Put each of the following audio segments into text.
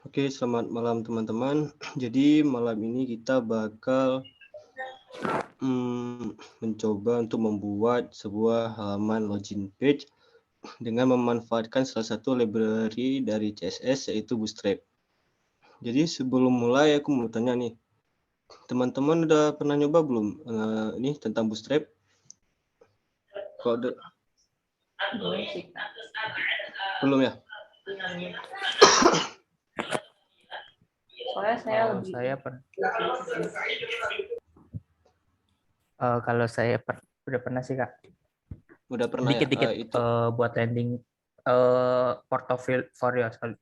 Oke, selamat malam teman-teman. Jadi malam ini kita bakal mencoba untuk membuat sebuah halaman login page dengan memanfaatkan salah satu library dari CSS yaitu Bootstrap. Jadi sebelum mulai aku mau tanya nih, teman-teman udah pernah nyoba belum ini tentang Bootstrap? Kalau belum ya? Soalnya saya kalau saya udah pernah sih Kak. Udah pernah Dikit-dikit itu. buat landing portofolio sekali.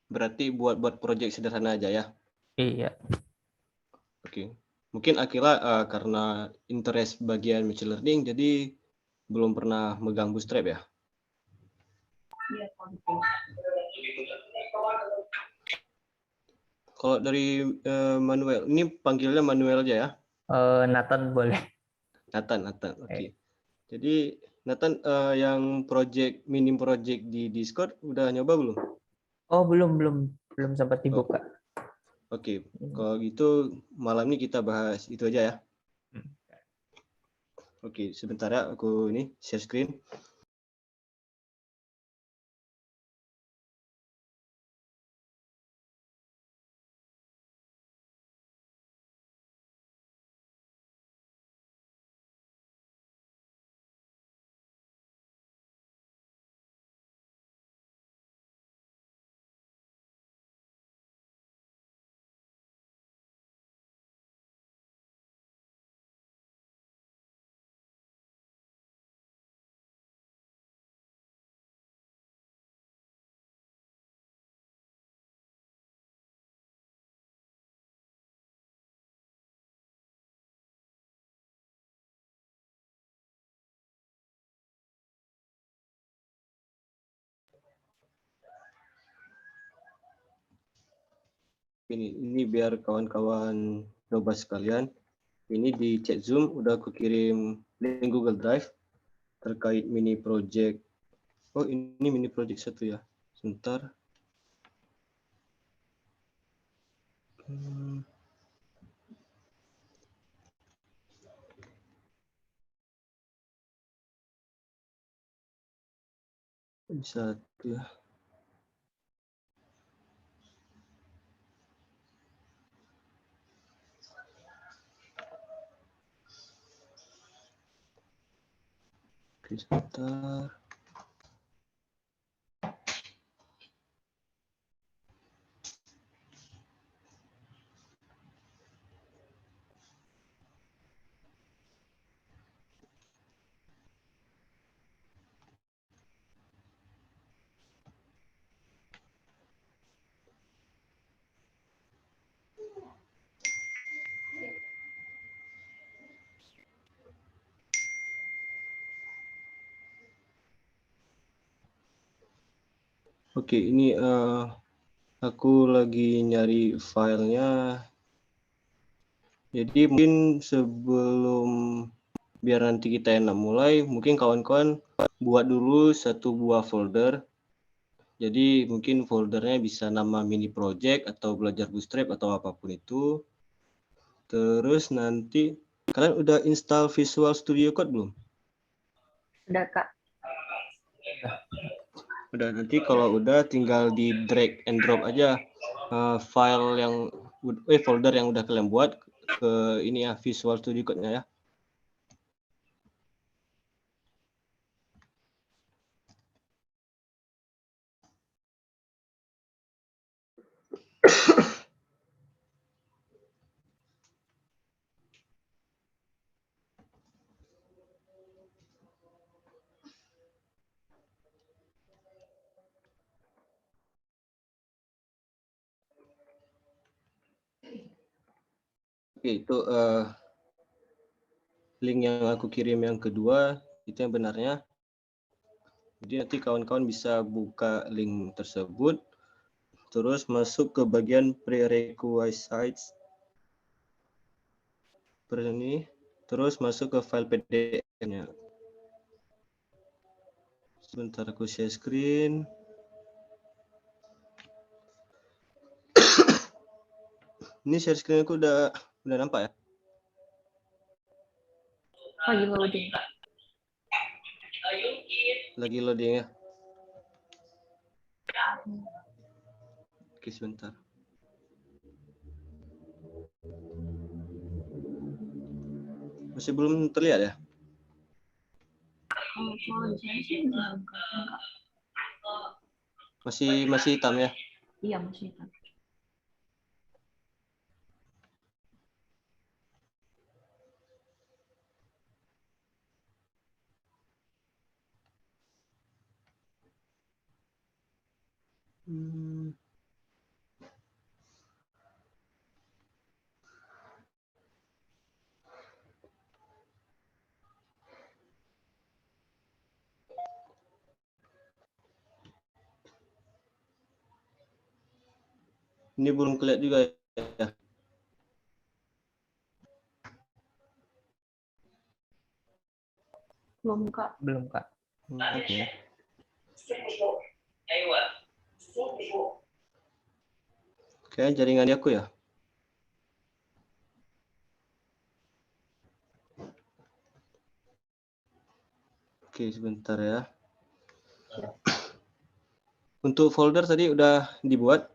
Berarti buat project sederhana aja ya? Iya. Oke. Mungkin Akila karena interest bagian machine learning jadi belum pernah megang Bootstrap ya? Kalau dari Manuel, ini panggilnya Manuel aja ya? Nathan boleh. Nathan. Oke. Jadi Nathan yang minim project di Discord udah nyoba belum? Oh belum sempat dibuka. Oke. Kalau gitu malam ini kita bahas itu aja ya. Oke, sebentar ya aku ini share screen. Ini biar kawan-kawan coba sekalian. Ini di chat Zoom udah aku kirim link Google Drive terkait mini project. Oh, ini mini project satu ya. Sebentar. Satu ya. Oke, sebentar. Oke, ini aku lagi nyari filenya. Jadi mungkin sebelum biar nanti kita enak mulai, mungkin kawan-kawan buat dulu satu buah folder. Jadi mungkin foldernya bisa nama mini project atau belajar Bootstrap atau apapun itu. Terus nanti kalian udah install Visual Studio Code belum? Udah Kak. Udah, nanti kalau udah tinggal di drag and drop aja file yang folder yang udah kalian buat ke ini ya Visual Studio Code-nya ya. Oke, itu link yang aku kirim yang kedua itu yang benarnya. Jadi nanti kawan-kawan bisa buka link tersebut, terus masuk ke bagian prerequisites ini, terus masuk ke file PDF-nya. Sebentar aku share screen. Ini share screen aku udah nampak ya? Lagi loading, Kak. Lagi loading ya? Oke, sebentar. Masih belum terlihat ya? Kalau di saya sih belum kelihatan, Kak. Masih hitam ya? Iya, masih hitam. Hmm. Ini belum kelihatan juga ya? Belum, Kak. Belum, Kak. Oke. Kayaknya jaringan di aku ya? Oke, sebentar ya. Untuk folder tadi udah dibuat?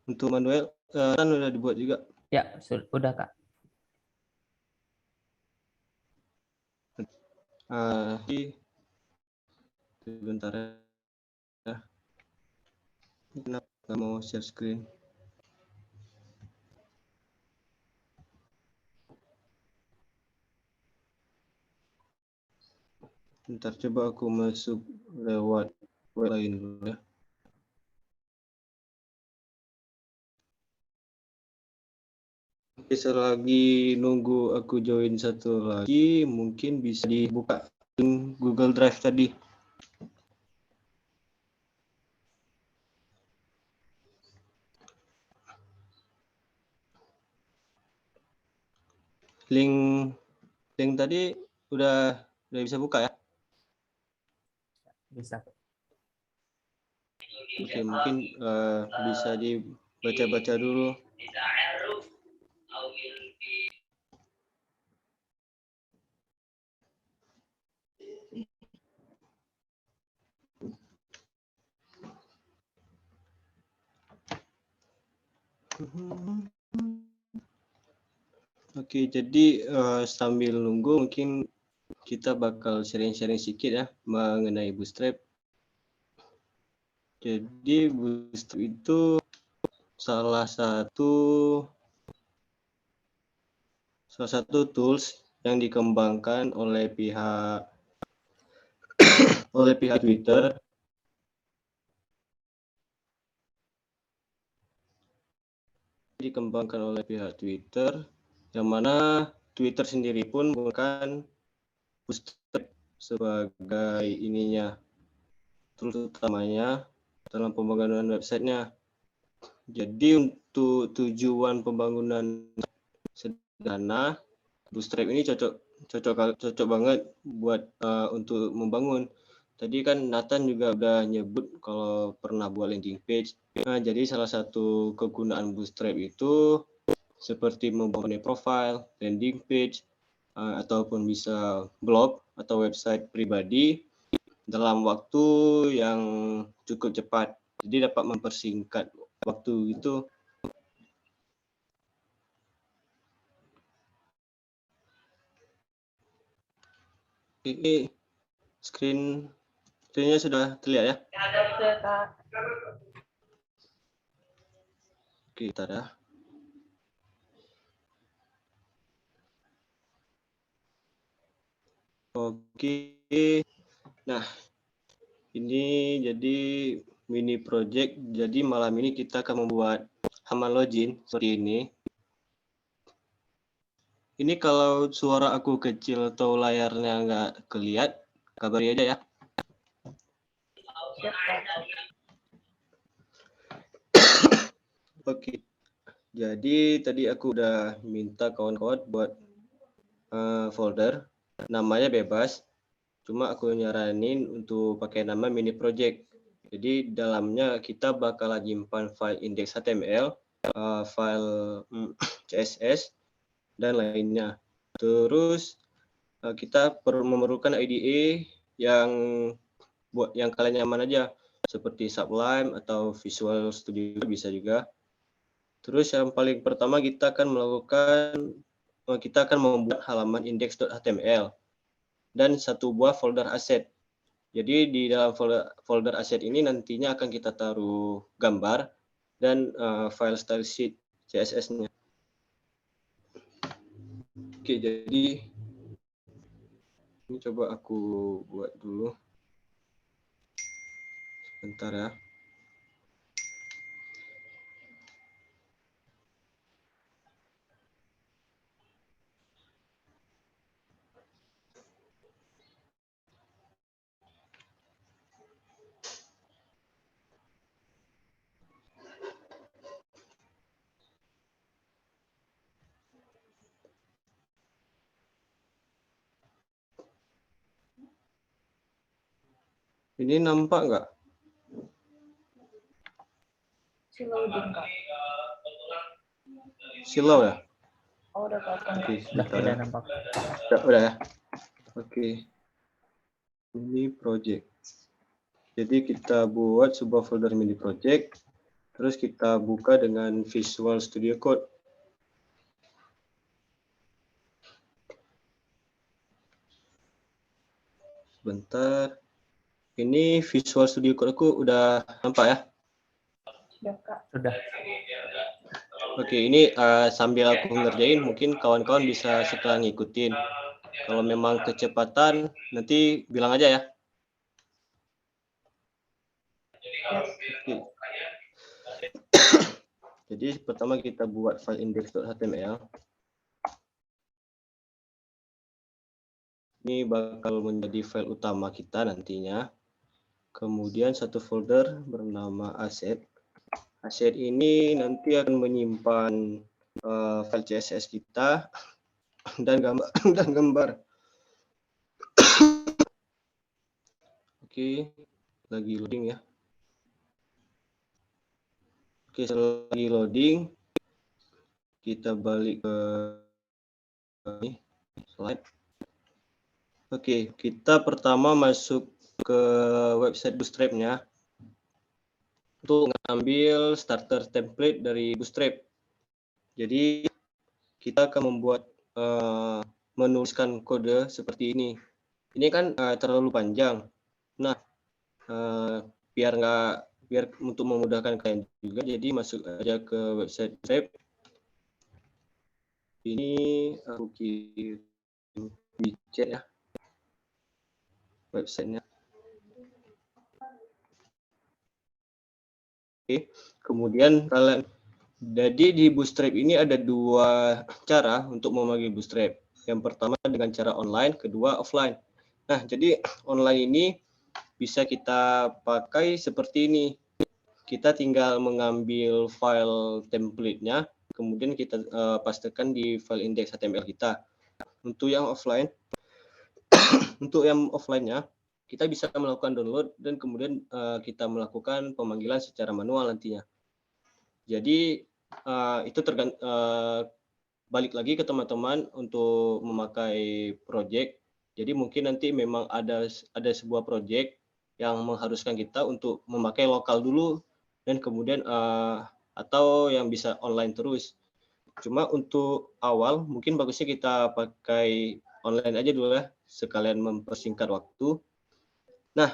Untuk manual kan udah dibuat juga. Ya, udah, Kak. Sebentar ya. Kenapa nggak mau share screen? Ntar coba aku masuk lewat web lain dulu ya. Oke, selagi nunggu aku join satu lagi, mungkin bisa dibuka Google Drive tadi. Link tadi udah bisa buka ya? Bisa. Oke, mungkin bisa dibaca-baca dulu. Oke, jadi sambil nunggu mungkin kita bakal sharing-sharing sedikit ya mengenai Bootstrap. Jadi Bootstrap itu salah satu tools yang dikembangkan oleh pihak Twitter. Dikembangkan oleh pihak Twitter, yang mana Twitter sendiri pun bukan Bootstrap sebagai ininya, tools utamanya dalam pembangunan websitenya. Jadi untuk tujuan pembangunan sederhana, Bootstrap ini cocok banget buat untuk membangun. Tadi kan Nathan juga udah nyebut kalau pernah buat landing page. Nah, jadi salah satu kegunaan Bootstrap itu seperti membangun profile, landing page, ataupun bisa blog atau website pribadi dalam waktu yang cukup cepat. Jadi dapat mempersingkat waktu itu. Ini screen-nya sudah terlihat ya? Sudah, Kak. Kita ya. Oke. Nah, ini jadi mini project. Jadi malam ini kita akan membuat halaman login seperti ini. Ini kalau suara aku kecil atau layarnya nggak kelihatan, kabari aja ya. Siap, Kak. Oke. Jadi tadi aku udah minta kawan-kawan buat folder, namanya bebas. Cuma aku nyaranin untuk pakai nama mini project. Jadi dalamnya kita bakal nyimpan file index HTML, file CSS dan lainnya. Terus kita memerlukan IDE yang buat yang kalian nyaman aja, seperti Sublime atau Visual Studio bisa juga. Terus yang paling pertama kita akan membuat halaman index.html dan satu buah folder aset. Jadi di dalam folder aset ini nantinya akan kita taruh gambar dan file style sheet CSS-nya. Oke, jadi ini coba aku buat dulu. Sebentar ya. Ini nampak nggak? Loading, Kak. Silau ya? Oh, udah kelihatan. Oke, Udah sebentar tidak ya. nampak. Udah ya? Oke. Ini project. Jadi kita buat sebuah folder mini project. Terus kita buka dengan Visual Studio Code. Sebentar. Ini Visual Studio Code aku udah nampak ya? Sudah, Kak. Sudah. Oke, ini sambil aku ngerjain, mungkin kawan-kawan bisa setelah ngikutin. Kalau memang kecepatan, nanti bilang aja ya. Oke. Jadi pertama kita buat file index.html. Ini bakal menjadi file utama kita nantinya. Kemudian satu folder bernama asset. Asset ini nanti akan menyimpan file CSS kita dan gambar. Oke, lagi loading ya. Oke, setelah lagi loading, kita balik ke ini slide. Oke, kita pertama masuk ke website Bootstrap-nya untuk mengambil starter template dari Bootstrap. Jadi kita akan membuat menuliskan kode seperti ini. Ini kan terlalu panjang. Nah, biar untuk memudahkan kalian juga, jadi masuk aja ke website Bootstrap. Ini aku kirim di chat ya websitenya. Oke, kemudian kalian, jadi di Bootstrap ini ada dua cara untuk memanggil Bootstrap. Yang pertama dengan cara online, kedua offline. Nah, jadi online ini bisa kita pakai seperti ini. Kita tinggal mengambil file template-nya, kemudian kita pastekan di file index HTML kita. Untuk yang offline, nya kita bisa melakukan download dan kemudian kita melakukan pemanggilan secara manual nantinya. Jadi itu balik lagi ke teman-teman untuk memakai project. Jadi mungkin nanti memang ada sebuah project yang mengharuskan kita untuk memakai lokal dulu dan kemudian atau yang bisa online terus. Cuma untuk awal mungkin bagusnya kita pakai online aja dulu ya, sekalian mempersingkat waktu. Nah,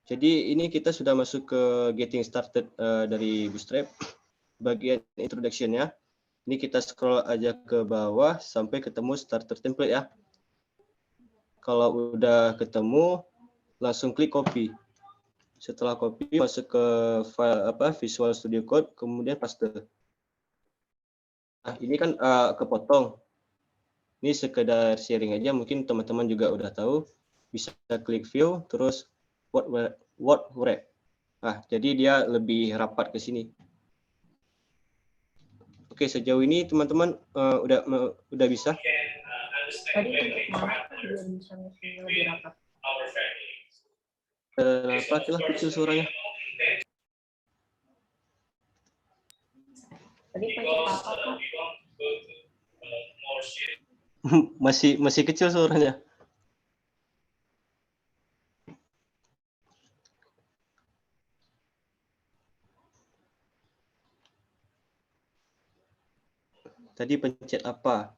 jadi ini kita sudah masuk ke getting started dari Bootstrap. Bagian introduction-nya. Ini kita scroll aja ke bawah sampai ketemu starter template ya. Kalau udah ketemu, langsung klik copy. Setelah copy, masuk ke file Visual Studio Code, kemudian paste. Nah, ini kan kepotong. Ini sekedar sharing aja, mungkin teman-teman juga udah tahu. Bisa klik view, terus word wrap. Nah, jadi dia lebih rapat ke sini. Oke, sejauh ini teman-teman udah bisa? Tadi untuk mana dia bisa lebih rapat? Kenapa kecil suaranya? Tadi pencet apa, Kak? masih kecil suaranya. Tadi pencet apa?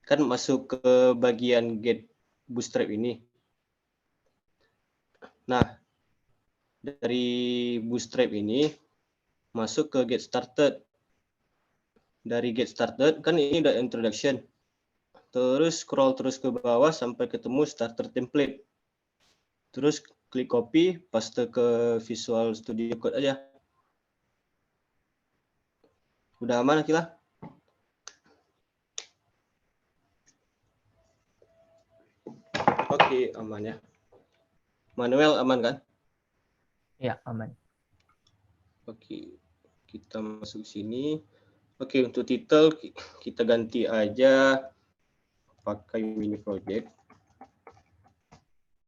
Kan masuk ke bagian get bootstrap ini. Nah, dari bootstrap ini masuk ke get started. Dari get started kan ini udah introduction. Terus scroll terus ke bawah sampai ketemu starter template. Terus klik copy, paste ke Visual Studio Code aja. Udah aman, Akila? Oke, aman ya. Manuel aman kan? Ya, aman. Oke, kita masuk sini. Oke, untuk title kita ganti aja pakai mini project.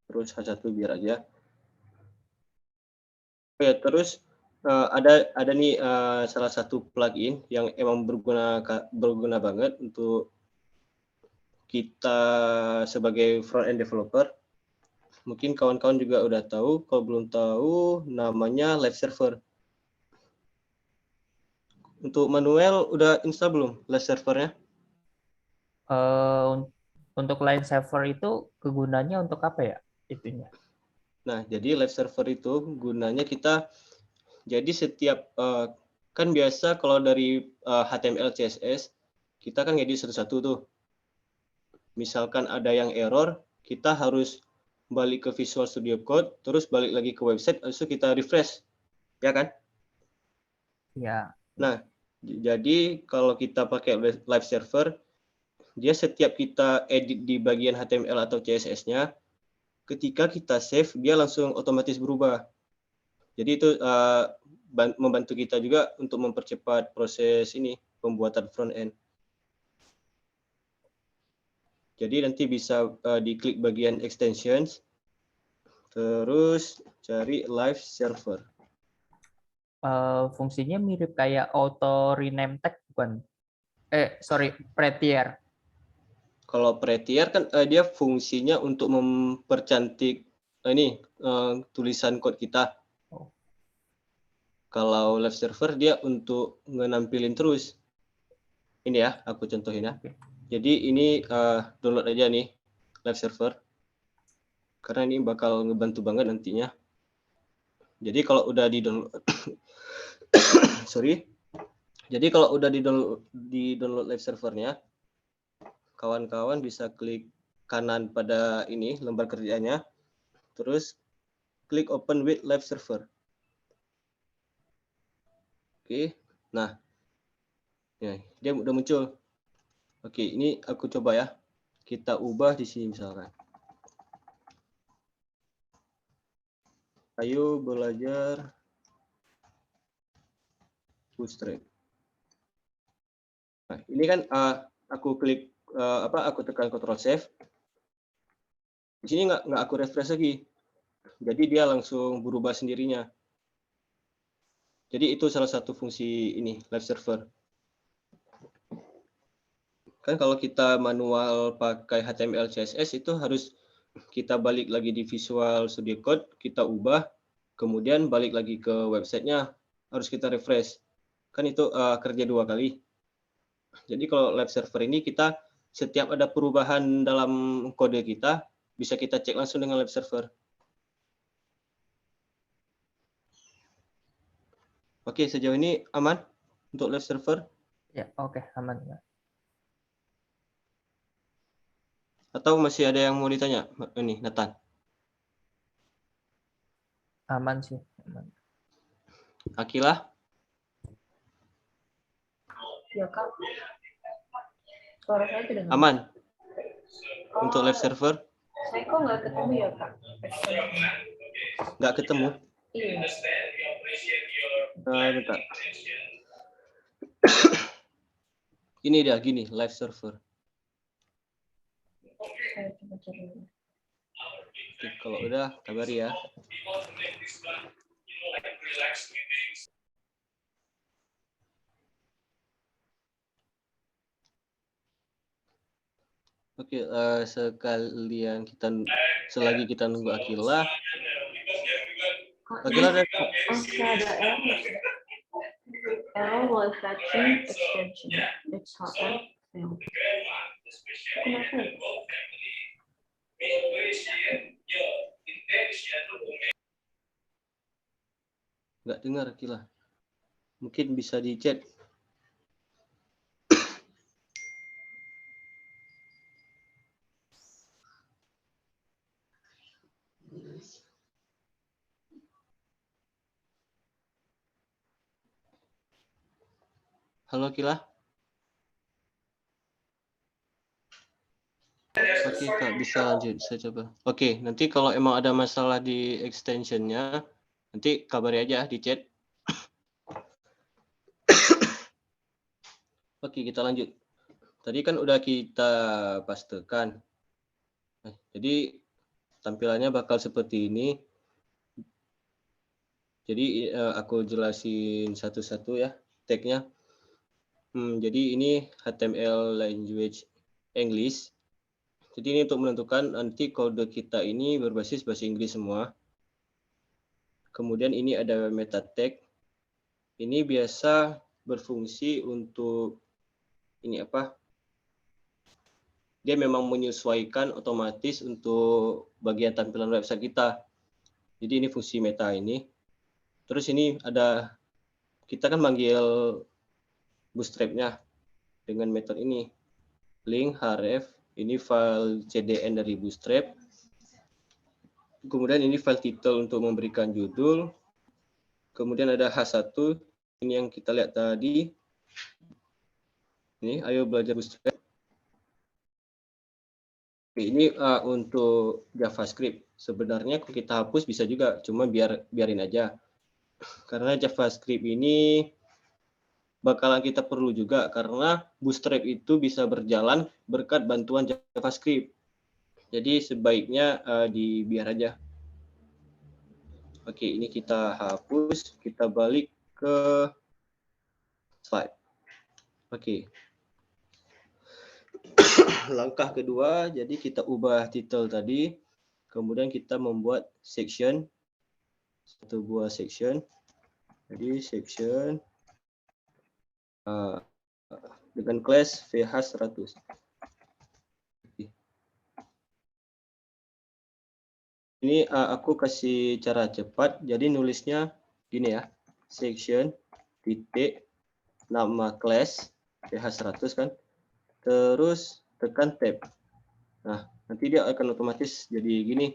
Terus H1 biar aja. Oke, terus ada nih salah satu plugin yang emang berguna banget untuk kita sebagai front-end developer. Mungkin kawan-kawan juga udah tahu, kalau belum tahu namanya Live Server. Untuk Manuel udah install belum Live Servernya? Untuk Live Server itu kegunaannya untuk apa ya itunya? Nah, jadi Live Server itu gunanya kita, jadi setiap, kan biasa kalau dari HTML, CSS, kita kan ngedit satu-satu tuh. Misalkan ada yang error, kita harus balik ke Visual Studio Code, terus balik lagi ke website, habis itu kita refresh, ya kan? Ya. Nah, jadi kalau kita pakai Live Server, dia setiap kita edit di bagian HTML atau CSS-nya, ketika kita save, dia langsung otomatis berubah. Jadi itu membantu kita juga untuk mempercepat proses ini, pembuatan front end. Jadi nanti bisa diklik bagian extensions, terus cari Live Server. Fungsinya mirip kayak auto rename tag bukan? Prettier. Kalau Prettier kan dia fungsinya untuk mempercantik tulisan code kita. Oh. Kalau Live Server dia untuk menampilin terus. Ini ya, aku contohin ya. Okay. Jadi ini download aja nih Live Server. Karena ini bakal ngebantu banget nantinya. Jadi kalau udah di-download sorry. Jadi kalau udah di-download Live Servernya, kawan-kawan bisa klik kanan pada ini lembar kerjanya, terus klik Open with Live Server. Oke, nah, ya, dia udah muncul. Oke, ini aku coba ya. Kita ubah di sini misalkan. Ayo belajar Bootstrap. Nah, ini kan aku klik aku tekan Ctrl Save. Di sini nggak aku refresh lagi. Jadi dia langsung berubah sendirinya. Jadi itu salah satu fungsi ini Live Server. Kan kalau kita manual pakai HTML CSS itu harus kita balik lagi di Visual Studio Code, kita ubah, kemudian balik lagi ke websitenya, harus kita refresh. Kan itu kerja 2 kali. Jadi kalau Live Server ini kita setiap ada perubahan dalam kode kita, bisa kita cek langsung dengan Live Server. Oke, sejauh ini aman untuk Live Server? Ya, oke, aman. Atau masih ada yang mau ditanya? Ini, Nathan. Aman sih. Aman. Akila? Ya, Kak. Suara saya tidak Aman? Untuk Live Server? Saya kok nggak ketemu ya, Kak? Nggak ketemu? Iya. Bentar. Ini dia, gini, Live Server. Saya coba cari. Oke, kalau udah, kabari ya. Oke, sekalian selagi kita nunggu Akila. Akila ada saya ada error. Error while fetching extension. It's hard fail. Kenapa ya? nggak dengar Akila. Mungkin bisa di chat. Halo Akila. Oke Kak, bisa lanjut, saya coba. Oke, nanti kalau emang ada masalah di extensionnya, nanti kabari aja di chat. Oke, kita lanjut. Tadi kan udah kita pastekan. Nah, jadi tampilannya bakal seperti ini. Jadi aku jelasin satu-satu ya tagnya. Jadi ini HTML language English. Jadi ini untuk menentukan nanti kode kita ini berbasis bahasa Inggris semua. Kemudian ini ada meta tag. Ini biasa berfungsi untuk ini apa? Dia memang menyesuaikan otomatis untuk bagian tampilan website kita. Jadi ini fungsi meta ini. Terus ini ada kita kan manggil bootstrap-nya dengan metode ini. Link href, ini file CDN dari bootstrap. Kemudian ini file title untuk memberikan judul. Kemudian ada H1, ini yang kita lihat tadi. Ini ayo belajar bootstrap. Ini untuk JavaScript. Sebenarnya kalau kita hapus bisa juga, cuma biarin aja. Karena JavaScript ini bakalan kita perlu juga karena Bootstrap itu bisa berjalan berkat bantuan JavaScript. Jadi sebaiknya dibiar aja. Oke, ini kita hapus, kita balik ke slide. Oke. Langkah kedua, jadi kita ubah title tadi, kemudian kita membuat section, satu buah section. Jadi section dengan class VH100. Ini aku kasih cara cepat, jadi nulisnya gini ya, section titik nama class VH100 kan, terus tekan tab. Nah, nanti dia akan otomatis jadi gini.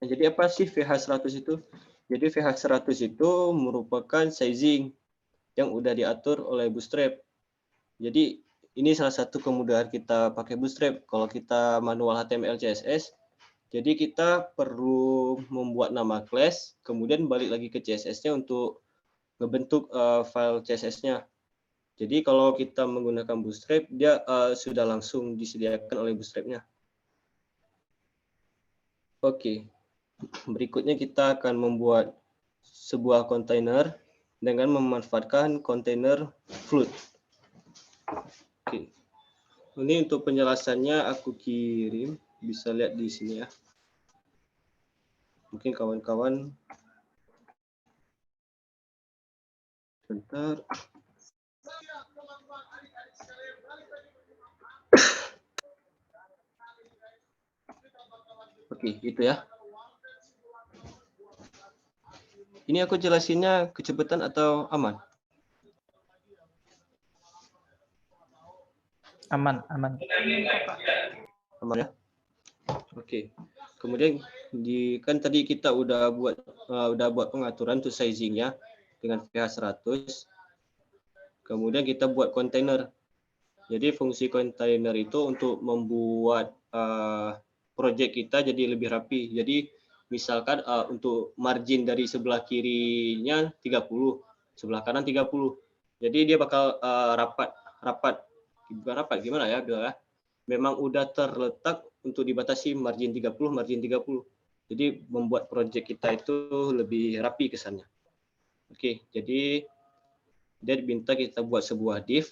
Nah, jadi apa sih VH100 itu? Jadi VH100 itu merupakan sizing yang udah diatur oleh Bootstrap. Jadi ini salah satu kemudahan kita pakai Bootstrap. Kalau kita manual HTML CSS, jadi kita perlu membuat nama class, kemudian balik lagi ke CSS-nya untuk ngebentuk file CSS-nya. Jadi kalau kita menggunakan Bootstrap, dia sudah langsung disediakan oleh Bootstrap-nya. Oke, berikutnya kita akan membuat sebuah kontainer dengan memanfaatkan kontainer float. Oke. Ini untuk penjelasannya aku kirim, bisa lihat di sini ya. Mungkin kawan-kawan bentar. Oke, itu ya. Ini aku jelasinnya kecepatan atau aman? Aman. Aman ya. Oke. Kemudian kan tadi kita udah buat pengaturan untuk sizingnya dengan VH100. Kemudian kita buat kontainer. Jadi fungsi kontainer itu untuk membuat project kita jadi lebih rapi. Jadi misalkan untuk margin dari sebelah kirinya 30, sebelah kanan 30. Jadi dia bakal bukan rapat gimana ya, memang udah terletak untuk dibatasi margin 30, margin 30. Jadi membuat project kita itu lebih rapi kesannya. Oke, jadi dia diminta kita buat sebuah div,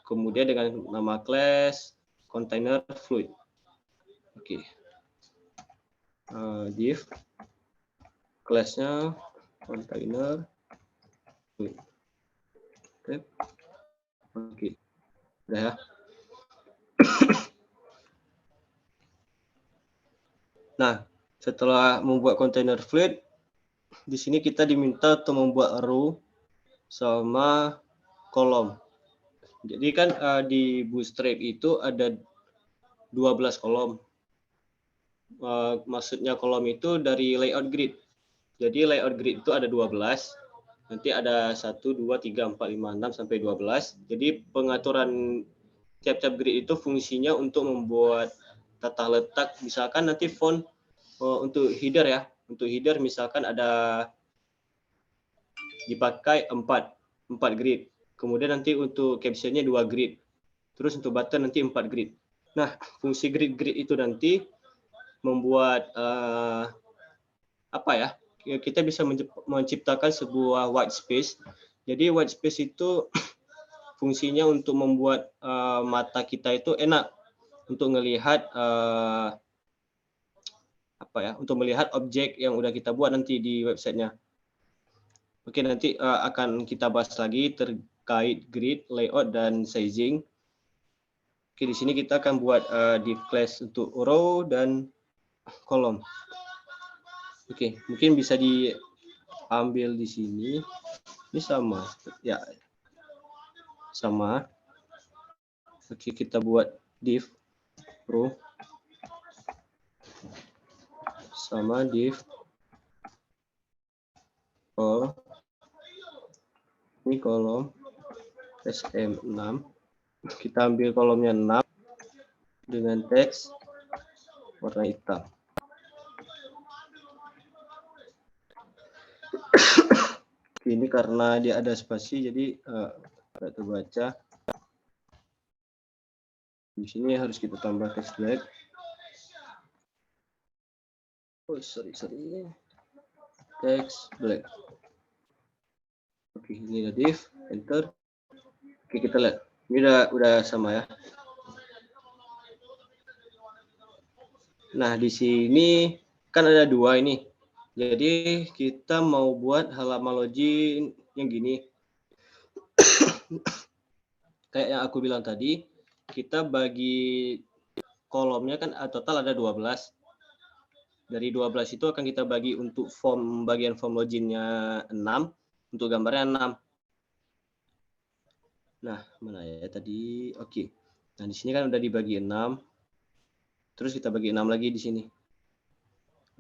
kemudian dengan nama class, container fluid. Oke. Div kelasnya container fluid. Oke. Udah ya. Nah, setelah membuat container fluid, di sini kita diminta untuk membuat row sama kolom. Jadi kan di Bootstrap itu ada 12 kolom. Maksudnya kolom itu dari layout grid. Jadi layout grid itu ada 12. Nanti ada 1, 2, 3, 4, 5, 6 sampai 12. Jadi pengaturan tiap-tiap grid itu fungsinya untuk membuat tata letak. Misalkan nanti font untuk header ya. Untuk header misalkan ada dipakai 4 grid. Kemudian nanti untuk captionnya 2 grid. Terus untuk button nanti 4 grid. Nah, fungsi grid-grid itu nanti membuat apa ya? Kita bisa menciptakan sebuah white space. Jadi white space itu fungsinya untuk membuat mata kita itu enak untuk melihat apa ya? Untuk melihat objek yang udah kita buat nanti di websitenya. Oke, nanti akan kita bahas lagi terkait grid, layout, dan sizing. Oke, di sini kita akan buat div class untuk row dan kolom. Oke, mungkin bisa diambil di sini. Ini sama, ya, sama. Oke, kita buat div row sama div kolom. Ini kolom SM6. Kita ambil kolomnya 6 dengan teks warna hitam. Ini karena dia ada spasi jadi tidak terbaca. Di sini harus kita tambah teks black. Oh, sorry. Teks black. Oke, ini ada div, enter. Oke, kita lihat. Ini udah sama ya. Nah, di sini kan ada 2 ini. Jadi kita mau buat halaman login yang gini. Kayak yang aku bilang tadi, kita bagi kolomnya kan total ada 12. Dari 12 itu akan kita bagi untuk bagian form loginnya 6, untuk gambarnya 6. Nah, mana ya tadi? Oke. Nah, di sini kan udah dibagi 6. Terus kita bagi 6 lagi di sini.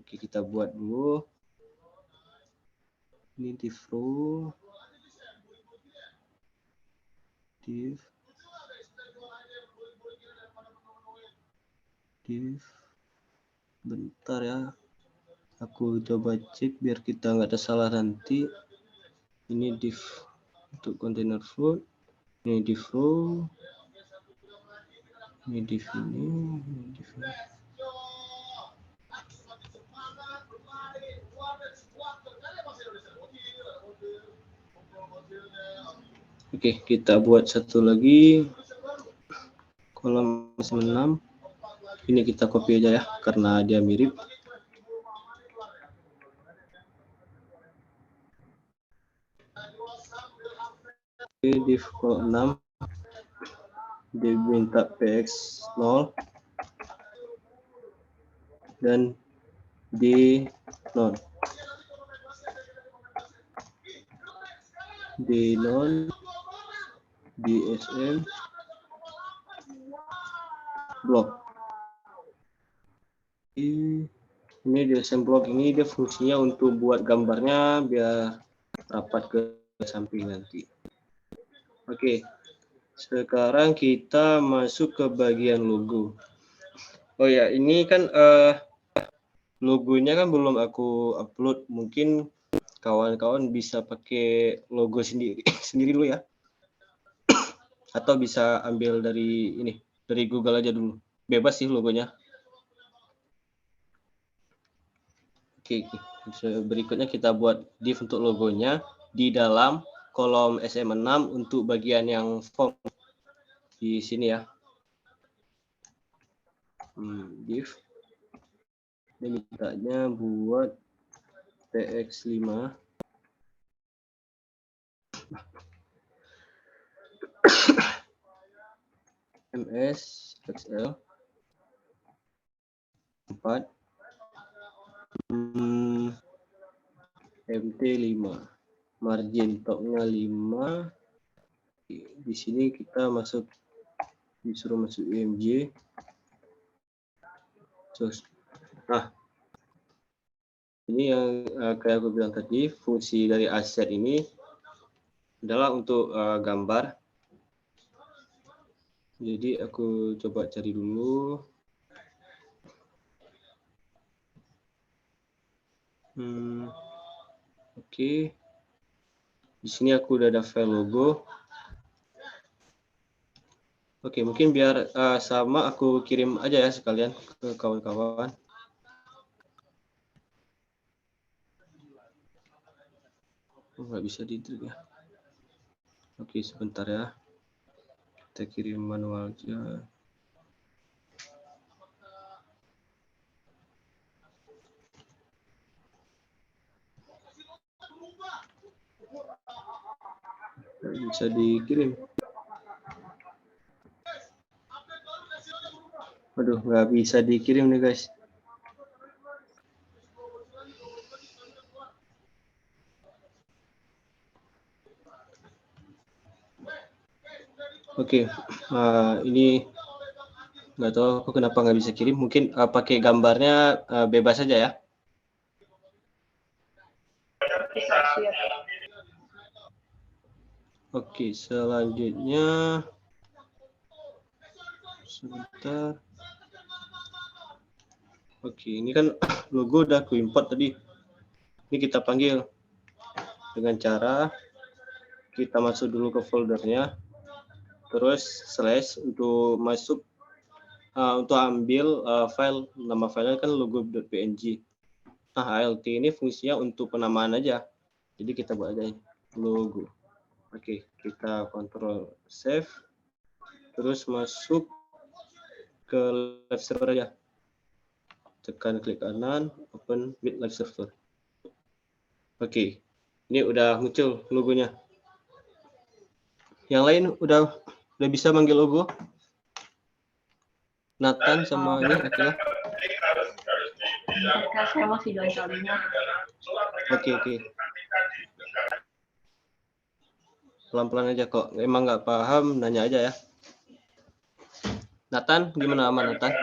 Oke, kita buat dulu. Ini div row. Div. Bentar ya. Aku coba cek biar kita nggak ada salah nanti. Ini div untuk container fluid. Ini div row. Ini div ini. Ini div ini. Oke, kita buat satu lagi kolom 6. Ini kita copy aja ya karena dia mirip. Oke, div kolom 6 diminta px 0 dan d0. DSM block. Ini DSM block ini dia fungsinya untuk buat gambarnya biar rapat ke samping nanti. Oke, sekarang kita masuk ke bagian logo. Oh ya, ini kan logonya kan belum aku upload. Mungkin kawan-kawan bisa pakai logo sendiri dulu ya. Atau bisa ambil dari ini, dari Google aja dulu. Bebas sih logonya. Oke. Berikutnya kita buat div untuk logonya di dalam kolom SM6 untuk bagian yang form di sini ya. div. Ini mintanya buat tx5. ms xl 4 mt 5, margin topnya 5. Di sini kita disuruh masuk img. Nah, ini yang kayak aku bilang tadi, fungsi dari aset ini adalah untuk gambar. Jadi aku coba cari dulu. Oke. Di sini aku udah ada file logo. Oke, mungkin biar sama aku kirim aja ya sekalian ke kawan-kawan. Nggak bisa di-drag ya. Oke, sebentar ya. Kita kirim manual aja. Nggak bisa dikirim. Waduh, nggak bisa dikirim nih guys. Oke, ini nggak tahu aku kenapa nggak bisa kirim. Mungkin pakai gambarnya bebas saja ya. Oke, selanjutnya sebentar. Oke, ini kan logo udah aku import tadi. Ini kita panggil dengan cara kita masuk dulu ke foldernya, terus slash untuk masuk untuk ambil file, nama filenya kan logo.png. Nah, ALT ini fungsinya untuk penamaan aja. Jadi kita buat aja logo. Oke, kita kontrol save, terus masuk ke live server aja. Tekan klik kanan, open with live server. Oke, ini udah muncul logonya. Yang lain udah bisa manggil logo? Nathan sama ini Akila. Saya masih join-joinnya. Oke. Pelan-pelan aja kok. Emang nggak paham, nanya aja ya. Nathan, gimana aman Nathan?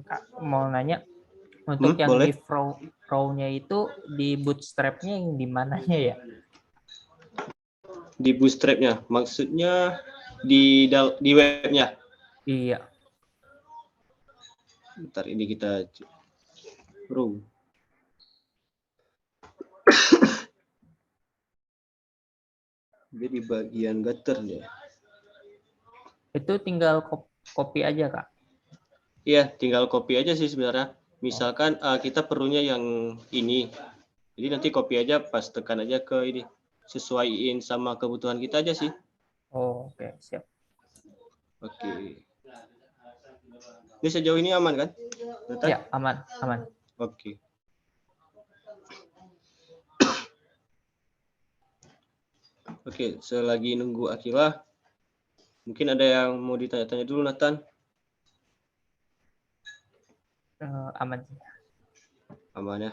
Kak, mau nanya untuk yang boleh. di row-nya itu di bootstrap-nya yang di mananya ya? Di bootstrap-nya, maksudnya di webnya? Iya. Bentar, ini kita row. Jadi bagian gutter ya. Itu tinggal copy aja, Kak? Iya, tinggal copy aja sih sebenarnya. Misalkan kita perlunya yang ini. Jadi nanti copy aja, pas tekan aja ke ini. Sesuaiin sama kebutuhan kita aja sih. Oh, oke, siap. Oke. Ini sejauh ini aman kan? Nathan? Ya, aman. Oke. Oke, selagi nunggu Akila, mungkin ada yang mau ditanya-tanya dulu, Nathan? Aman. Aman ya.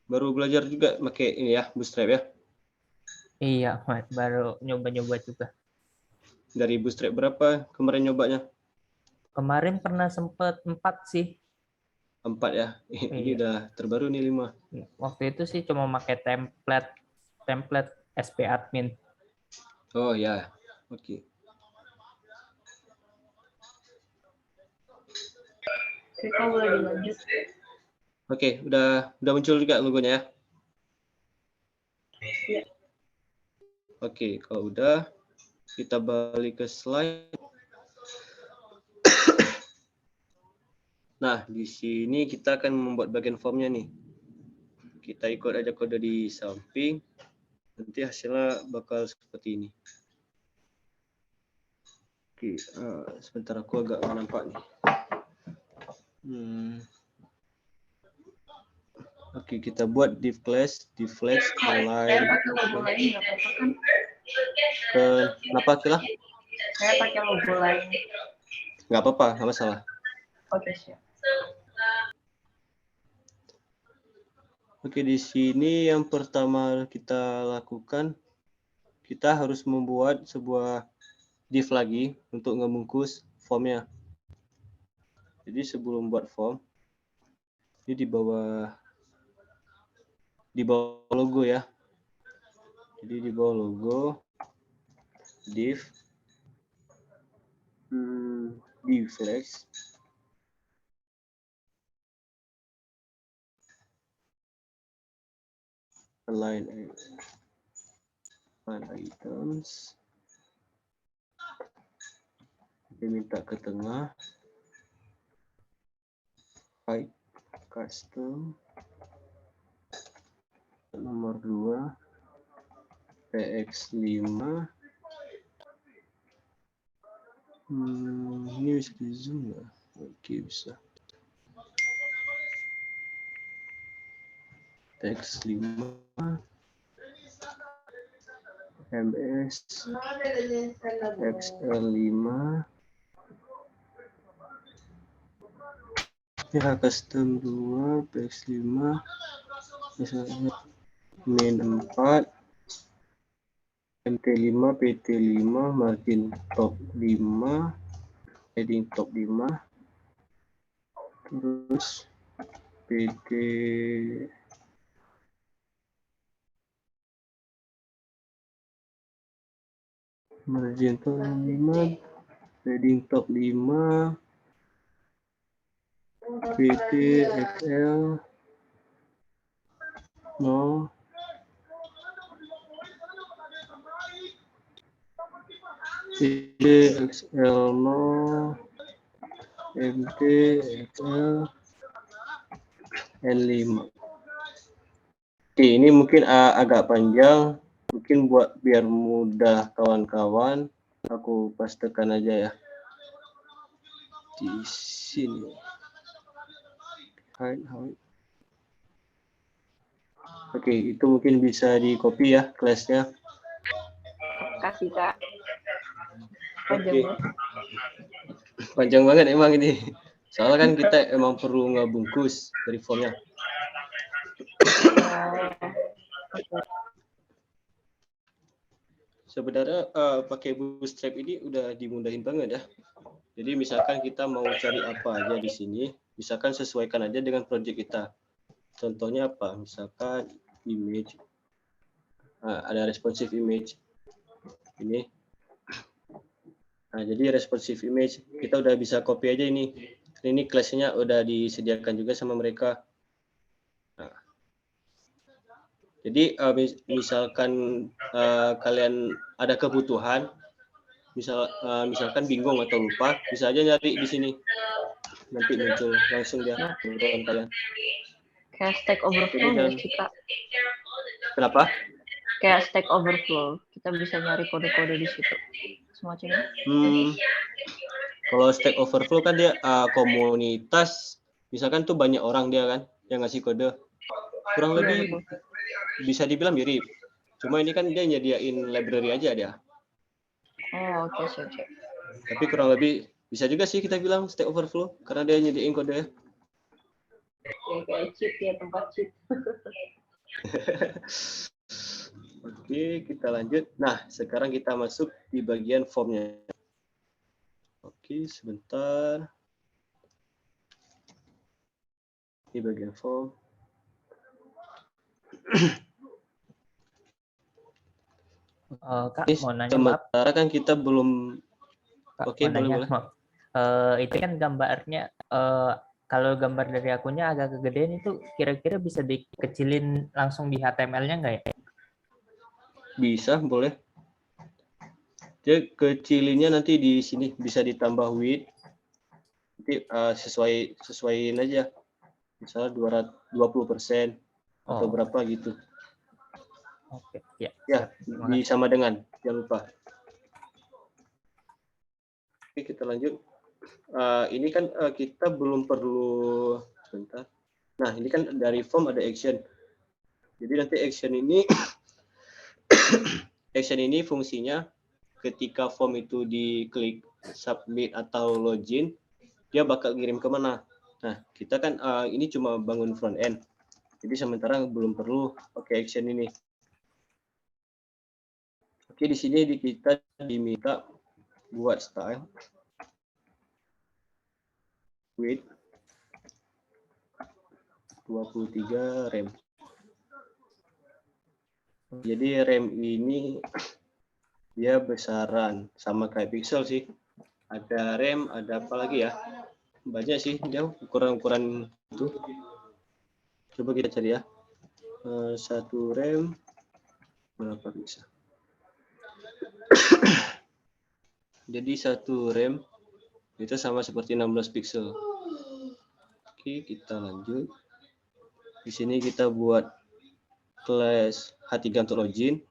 Baru belajar juga pakai ini ya, Bootstrap ya? Iya, baru nyoba-nyoba juga. Dari Bootstrap berapa kemarin nyobanya? Kemarin pernah sempat 4 sih. 4 ya? Ini Iya. udah terbaru nih 5. Waktu itu sih cuma pakai template SP admin. Oh ya, oke. Kita boleh dilanjut. Oke, udah muncul juga logonya ya? Iya. Oke, kalau udah, kita balik ke slide. Nah, di sini kita akan membuat bagian formnya nih. Kita ikut aja kode di samping. Nanti hasilnya bakal seperti ini. Oke, sebentar aku agak nggak nampak nih. Oke, kita buat div class, div flex, Saya align. pakai logo lain nggak apa-apa kan? Kenapa kira? Saya pakai logo lain. Nggak apa-apa, nggak masalah. Oke, siap. Oke, di sini yang pertama kita lakukan, kita harus membuat sebuah div lagi untuk ngebungkus formnya. Jadi sebelum buat form, ini di bawah logo ya. Jadi di bawah logo, div, div flex, align items, kita minta ke tengah, height custom, nomor 2, px5, ini bisa di zoom ya? Oke, bisa. px5, ms, xl5, ya custom 2, px5, min 4, mt5, pt5, margin top 5, heading top 5, terus pt margin top 5, heading top 5, pt xl 0, pt xl 0, mt xl n5. Oke, ini mungkin agak panjang, mungkin buat biar mudah kawan-kawan, aku pastekan aja ya di sini. Height. Oke, itu mungkin bisa di copy ya kelasnya. Kasih Kak. Oke, panjang banget emang ini. Soalnya kan kita emang perlu ngebungkus dari formnya. Sebenarnya pakai Bootstrap ini udah dimudahin banget ya. Jadi misalkan kita mau cari apa aja di sini, misalkan sesuaikan aja dengan project kita. Contohnya apa? Misalkan image, ada responsive image ini. Nah, jadi responsive image kita udah bisa copy aja ini. Ini kelasnya udah disediakan juga sama mereka. Nah, jadi misalkan kalian ada kebutuhan, misalkan bingung atau lupa, bisa aja nyari di sini. Nanti muncul langsung dia buruan kalian. Kayak Stack Overflow nggak sih Kak? Kenapa? Kayak Stack Overflow. Kita bisa nyari kode-kode di situ. Semacamnya. Kalau Stack Overflow kan dia komunitas, misalkan tuh banyak orang dia kan yang ngasih kode. Kurang lebih bisa dibilang mirip. Cuma ini kan dia nyediain library aja dia. Oh, oke, siap. Tapi kurang lebih bisa juga sih kita bilang Stack Overflow karena dia nyediain kode ya. Kayak cheat ya, tempat cheat. Oke, kita lanjut. Nah, sekarang kita masuk di bagian formnya. Oke, sebentar. Di bagian form. Kak, mau nanya maaf. Sementara kan kita belum. Kak, Oke, boleh. Itu kan gambarnya, kalau gambar dari akunnya agak kegedean itu kira-kira bisa dikecilin langsung di HTML-nya nggak ya? Bisa, boleh. Jadi kecilinnya nanti di sini bisa ditambah width. Nanti sesuaiin aja. Misalnya 20% atau berapa gitu. Oke, ya. Ya, Terima kasih. sama dengan, jangan lupa. Oke, kita lanjut. Ini kan kita belum perlu, sebentar. Nah, ini kan dari form ada action. Jadi nanti action ini, action ini fungsinya ketika form itu diklik submit atau login, dia bakal ngirim kemana. Nah, kita kan ini cuma bangun front end. Jadi sementara belum perlu pakai action ini. Oke, di sini kita diminta buat style width 23 rem. Jadi rem ini dia besaran sama kayak pixel sih. Ada rem, ada apa lagi ya? Banyak sih dia ukuran-ukuran itu. Coba kita cari ya. Satu rem berapa bisa? Jadi satu rem itu sama seperti 16 pixel. Oke, kita lanjut. Di sini kita buat class H3 untuk login.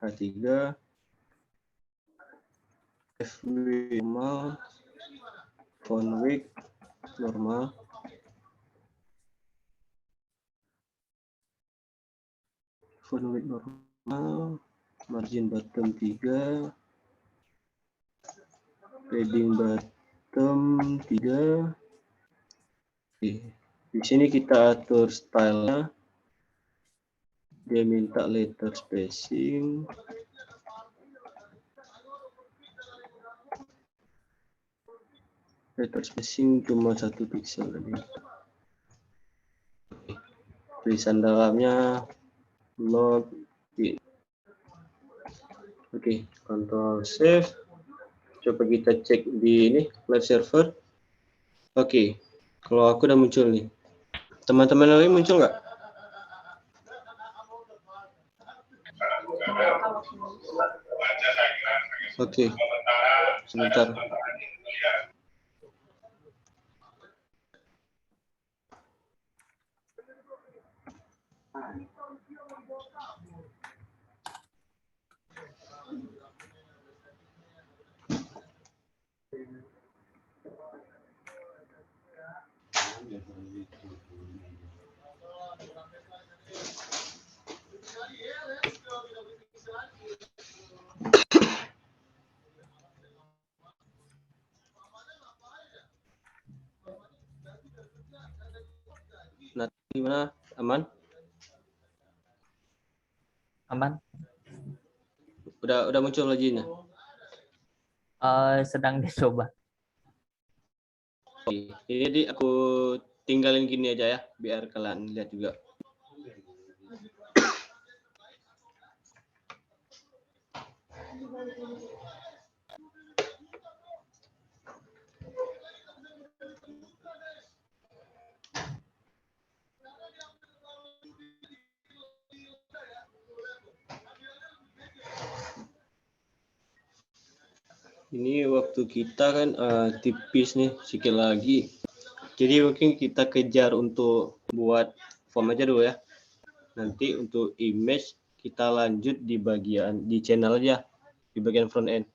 H3 FW normal, font width normal, font width normal, margin bottom 3, padding bottom 3. Oke. Di sini kita atur style-nya. Dia minta letter spacing. Letter spacing cuma 1 pixel tadi. Tulisan dalamnya login. Oke, Ctrl save. Coba kita cek di ini live server. Oke, kalau aku udah muncul nih. Teman-teman lain muncul nggak? Oke, sebentar. Nah, gimana? Aman? Aman? Udah muncul loginnya? Sedang dicoba. Oke, jadi aku tinggalin gini aja ya, biar kalian lihat juga. Ini waktu kita kan tipis nih, sedikit lagi. Jadi mungkin kita kejar untuk buat form aja dulu ya. Nanti untuk image kita lanjut di bagian di channel aja, di bagian front end.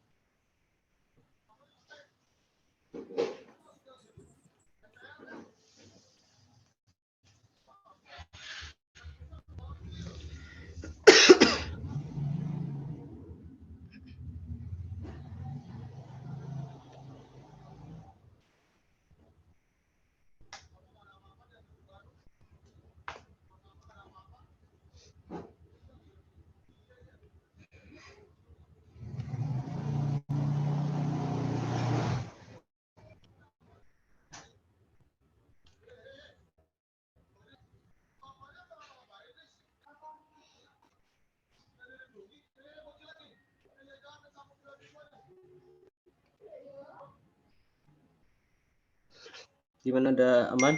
Gimana, ada aman?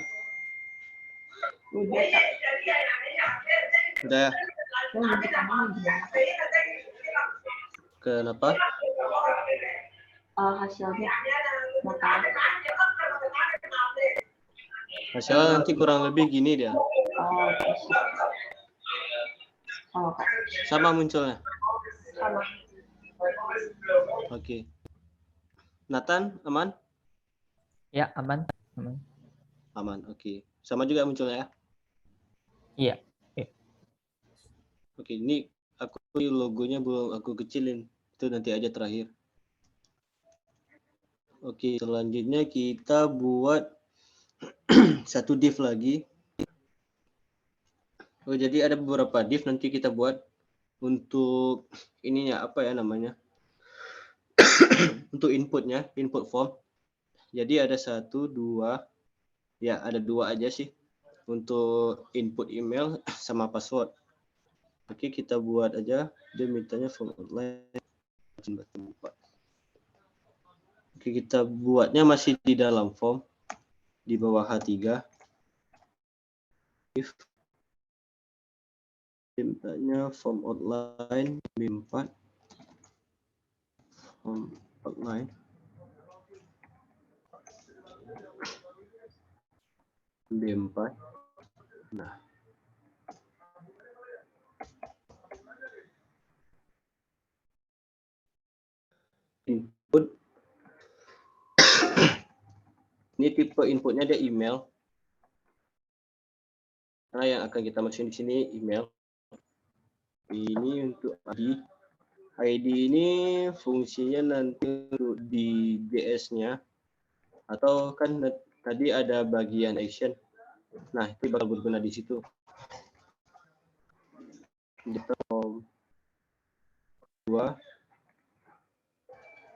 Udah. Kenapa? Hasilnya bakal Hasilnya nanti kurang lebih gini dia. Oh, oke. Oh, Kak. Sama munculnya. Sama. Oke. Nathan, aman? Ya, aman. Aman. Aman, oke. Sama juga munculnya ya? Iya. Oke, ini logonya belum aku kecilin. Itu nanti aja terakhir. Oke, selanjutnya kita buat satu div lagi. Oh, jadi ada beberapa div nanti kita buat untuk ininya apa ya namanya? Untuk inputnya, input form. Jadi ada 1, 2, ya ada 2 aja sih untuk input email sama password. Oke, kita buat aja. Dia mintanya form outline. Oke, kita buatnya masih di dalam form di bawah H3. If mintanya form outline B4. Form outline B4. Nah, input ini tipe inputnya dia email. Nah, yang akan kita masukin di sini email. Ini untuk ID. ID ini fungsinya nanti di BS-nya atau kan tadi ada bagian action. Nah, itu bakal berguna di situ. Di form 2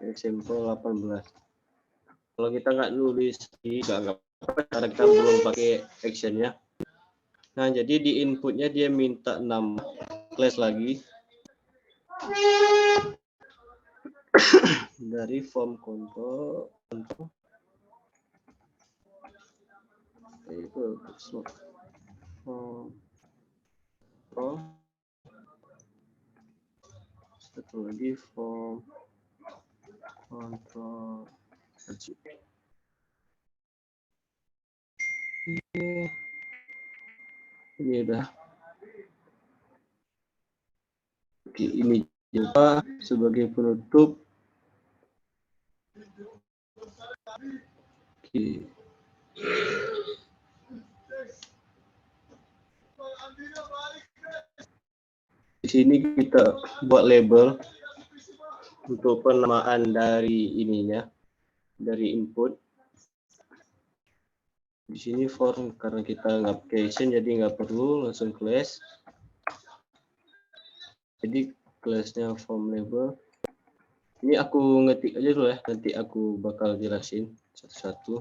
example 18. Kalau kita nggak nulis nggak apa karena kita belum pakai actionnya. Nah, jadi di inputnya dia minta 6 class lagi dari form control itu satu lagi form control ini udah. Oke, ini juga sebagai penutup. Oke. Di sini kita buat label untuk penamaan dari ininya, dari input. Di sini form karena kita nggak pakai action jadi nggak perlu langsung class. Jadi classnya form label. Ini aku ngetik aja dulu ya, nanti aku bakal jelasin satu-satu.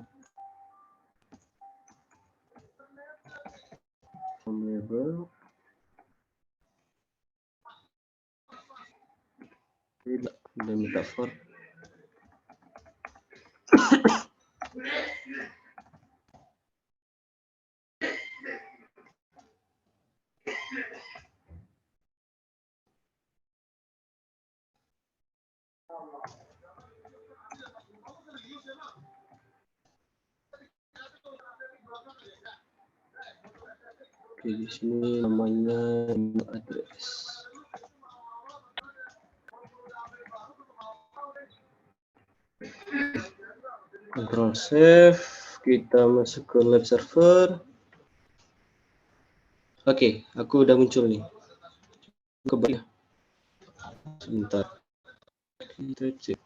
Form label. Udah minta form. Oke, di sini namanya address. Control save, kita masuk ke lab server. Oke, aku udah muncul nih. Kembali. Sebentar. Kita cek.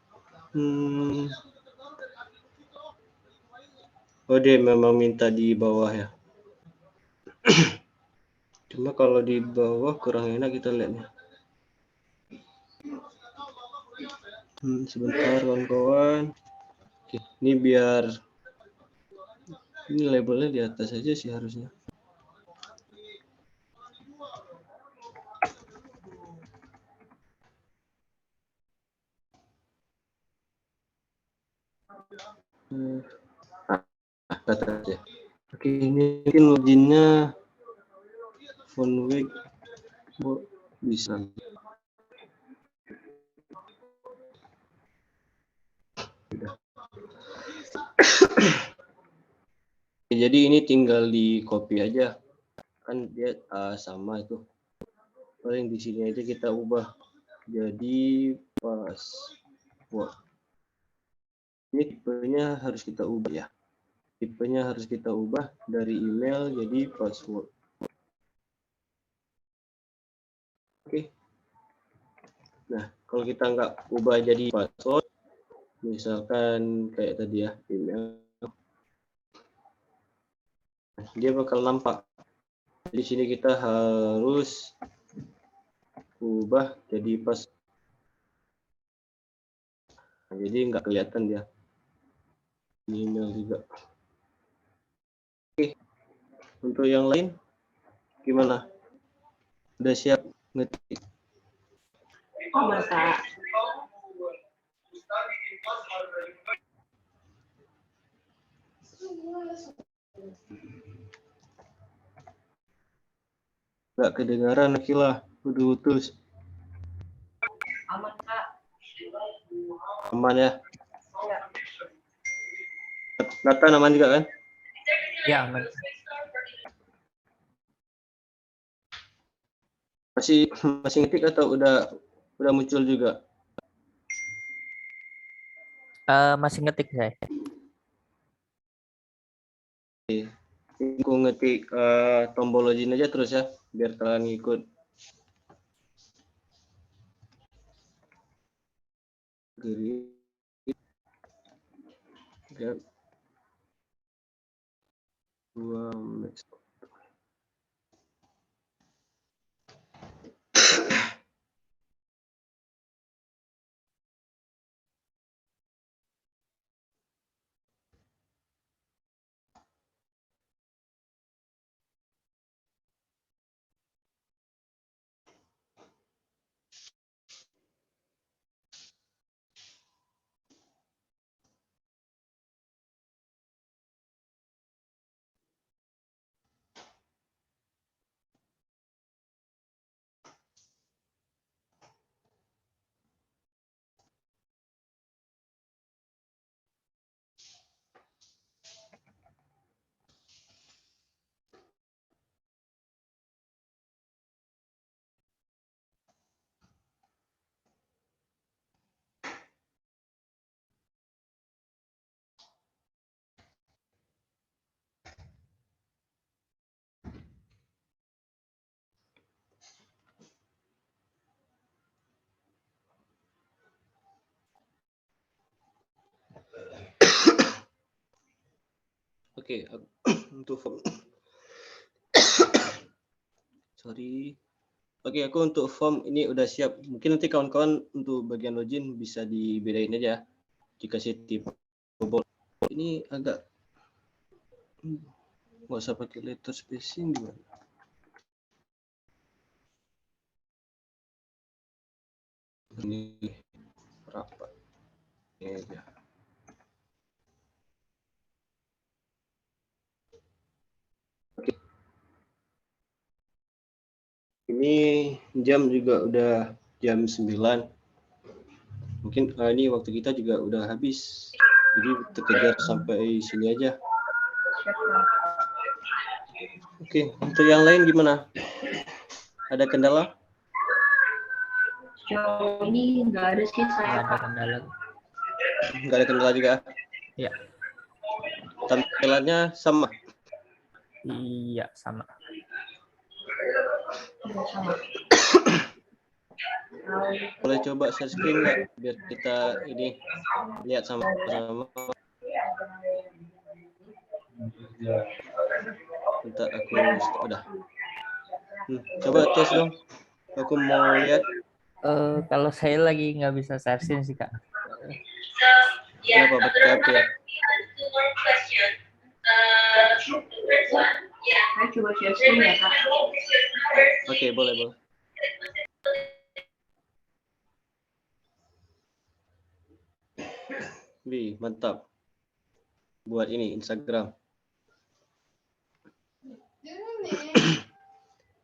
Oh, dia memang minta di bawah ya. Cuma kalau di bawah kurang enak kita lihatnya. Sebentar kawan-kawan. Oke, ini biar ini labelnya di atas aja sih harusnya. Kata aja. Oke, ini mungkin loginnya phone week bisa. Udah. Jadi ini tinggal di copy aja, kan dia sama itu. Paling di sini aja kita ubah jadi password. Ini tipenya harus kita ubah ya. Tipenya harus kita ubah dari email jadi password. Oke. Nah, kalau kita nggak ubah jadi password, misalkan kayak tadi ya, email, dia bakal nampak. Di sini kita harus ubah jadi password. Nah, jadi nggak kelihatan dia. Di email juga. Oke. Untuk yang lain, gimana? Udah siap ngetik? Oh, masa. Nggak kedengaran, Akila. Udah putus. Aman, Kak. Aman ya? Nathan aman juga kan? Ya, aman. Masih ngetik atau udah muncul juga? Masih ngetik saya. Aku ngetik tombol login aja terus ya, biar kalian ngikut. Ya. 2 max. Oke, untuk form. Sorry. Oke, aku untuk form ini udah siap. Mungkin nanti kawan-kawan untuk bagian login bisa dibedain aja. Dikasih tipe bold. Ini agak nggak usah pakai letter spacing gimana? Ini rapat. Ini aja. Oke. Ini jam juga udah jam 9. Mungkin ini waktu kita juga udah habis. Jadi terkejar sampai sini aja. Oke, untuk yang lain gimana? Ada kendala? Sejauh ini nggak ada sih saya, Nggak ada Kak. kendala. Nggak ada kendala juga? Ya. Tampilannya sama? Iya, sama. Sama. Boleh coba share screen nggak? Biar kita ini lihat sama-sama. Bentar, aku udah. Coba tes dong. Aku mau lihat. Kalau saya lagi nggak bisa searching sih, Kak. Kenapa pakai HP ya? Saya coba share screen ya, Kak. Oke, boleh. Wih, mantap. Buat ini Instagram.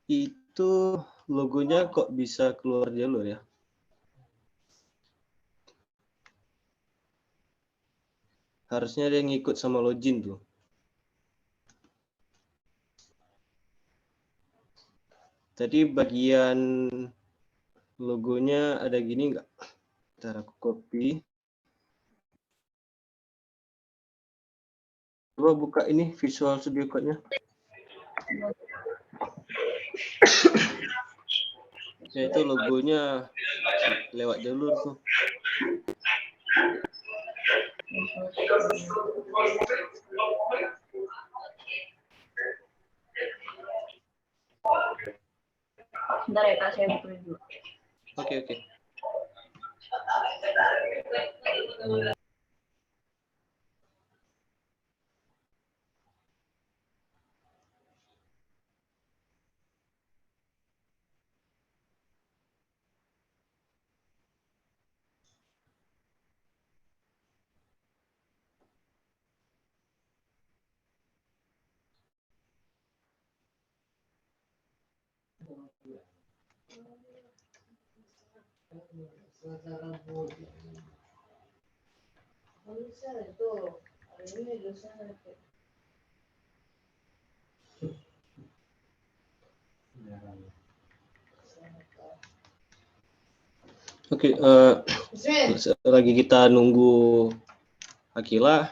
Itu logonya kok bisa keluar jalur ya? Harusnya dia ngikut sama login tuh. Tadi bagian logonya ada gini nggak? Ntar aku copy. Coba buka ini Visual Studio Code-nya. Ya itu logonya lewat jalur tuh. Bentar ya Kak, saya betulin dulu. Oke, oke. Oke, lagi kita nunggu Akila.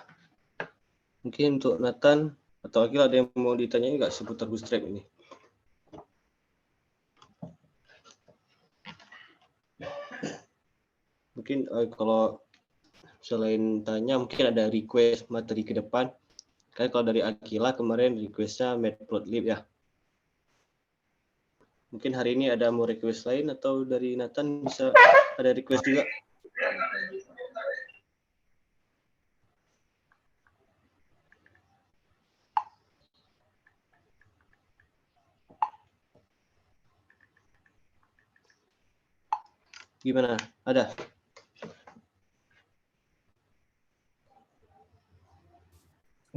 Mungkin untuk Nathan atau Akila ada yang mau ditanyain nggak seputar Bootstrap ini? Mungkin kalau selain tanya, mungkin ada request materi ke depan. Kayak kalau dari Akila kemarin requestnya Matplotlib ya. Mungkin hari ini ada mau request lain atau dari Nathan bisa ada request juga. Gimana? Ada?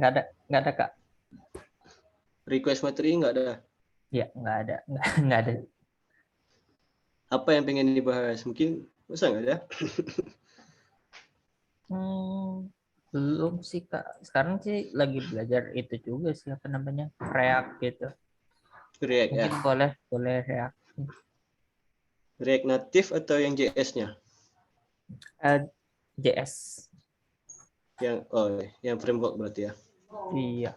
Nggak ada Kak. Request materi nggak ada? Ya, nggak ada. Nggak ada. Apa yang pengen dibahas? Mungkin masa nggak ada? Belum sih Kak. Sekarang sih lagi belajar itu juga sih, apa namanya, React gitu. React ya? Mungkin boleh React. React native atau yang JS-nya? JS. Yang framework berarti ya? Iya.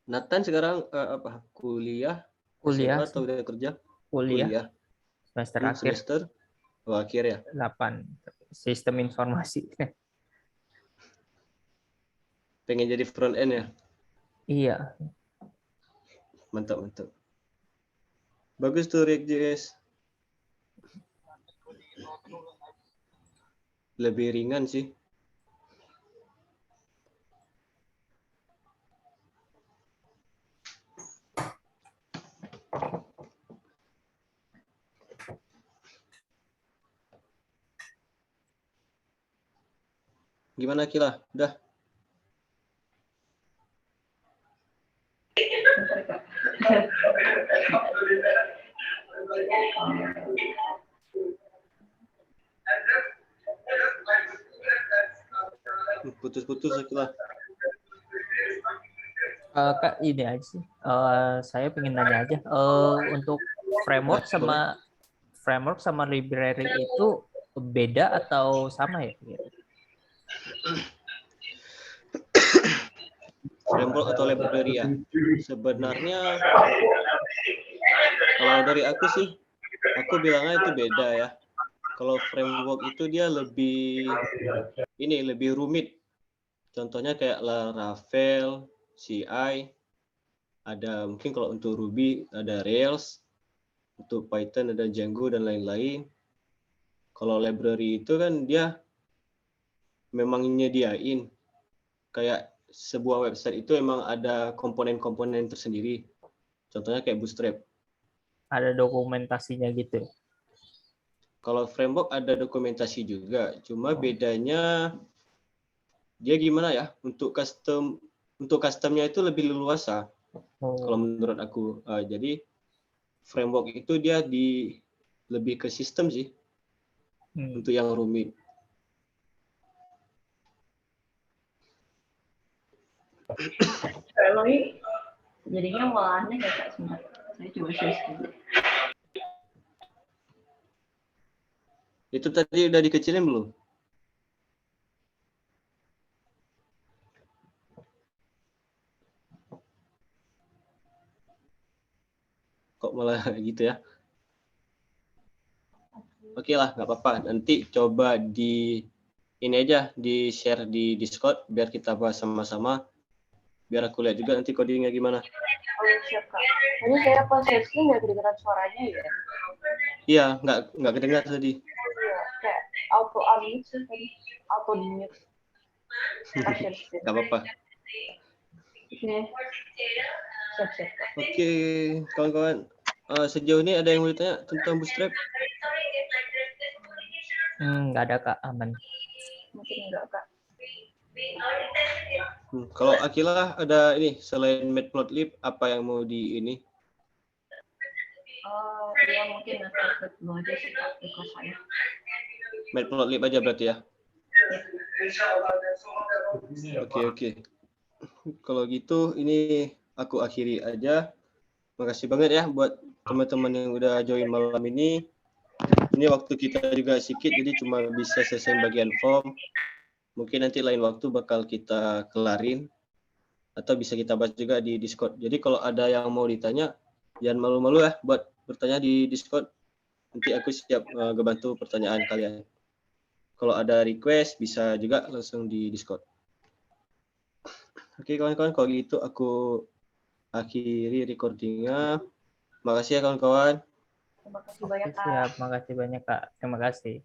Nathan sekarang apa? Kuliah Kuliah SMA atau udah kerja? Kuliah semester akhir semester akhir ya? 8 sistem informasi. Pengen jadi front end ya? Iya. Mantap. Bagus tuh React.js. Lebih ringan sih. Gimana Kila? Udah? Bentar Kak. Putus-putus Kila. Kak, ini aja sih. Saya pengen nanya aja. Untuk framework sama library itu beda atau sama ya? Framework atau library ya? Sebenarnya kalau dari aku sih, aku bilangnya itu beda ya. Kalau framework itu dia lebih rumit. Contohnya kayak Laravel, CI, ada mungkin kalau untuk Ruby ada Rails, untuk Python ada Django dan lain-lain. Kalau library itu kan dia memang nyediain kayak sebuah website itu emang ada komponen-komponen tersendiri. Contohnya kayak Bootstrap. Ada dokumentasinya gitu. Kalau framework ada dokumentasi juga, cuma bedanya dia gimana ya? Untuk customnya itu lebih leluasa. Kalau menurut aku, jadi framework itu dia lebih ke sistem sih untuk yang rumit. Kalau ini jadinya malah aneh ya Kak, sebentar. Saya coba share screen. Itu tadi udah dikecilin belum? Kok malah gitu ya? Oke lah, nggak apa-apa. Nanti coba ini aja, di share di Discord biar kita bahas sama-sama. Biar aku lihat juga nanti codingnya gimana. Oh, siap Kak. Tadi saya pas share screen nggak kedengeran suaranya ya? Iya, nggak kedengar tadi. Iya, kayak auto unmute sih tadi. Auto mute. Pas share screen. Nggak apa-apa. Oke. Siap-siap Kak. Oke, kawan-kawan. Sejauh ini ada yang mau ditanya tentang Bootstrap? Nggak ada Kak, aman. Mungkin enggak Kak. Kalau Akila ada ini, selain Matplotlib, apa yang mau di ini? Iya mungkin Matplotlib dulu aja sih Kak, request saya. Matplotlib aja berarti ya? Oke. Kalau gitu, ini aku akhiri aja. Makasih banget ya buat teman-teman yang udah join malam ini. Ini waktu kita juga sedikit, jadi cuma bisa selesai bagian form. Mungkin nanti lain waktu bakal kita kelarin. Atau bisa kita bahas juga di Discord. Jadi kalau ada yang mau ditanya, jangan malu-malu ya buat bertanya di Discord. Nanti aku siap ngebantu pertanyaan kalian. Kalau ada request, bisa juga langsung di Discord. Oke kawan-kawan, kalau gitu aku akhiri recordingnya. Makasih ya kawan-kawan. Terima kasih banyak Kak. Siap, makasih banyak Kak. Terima kasih.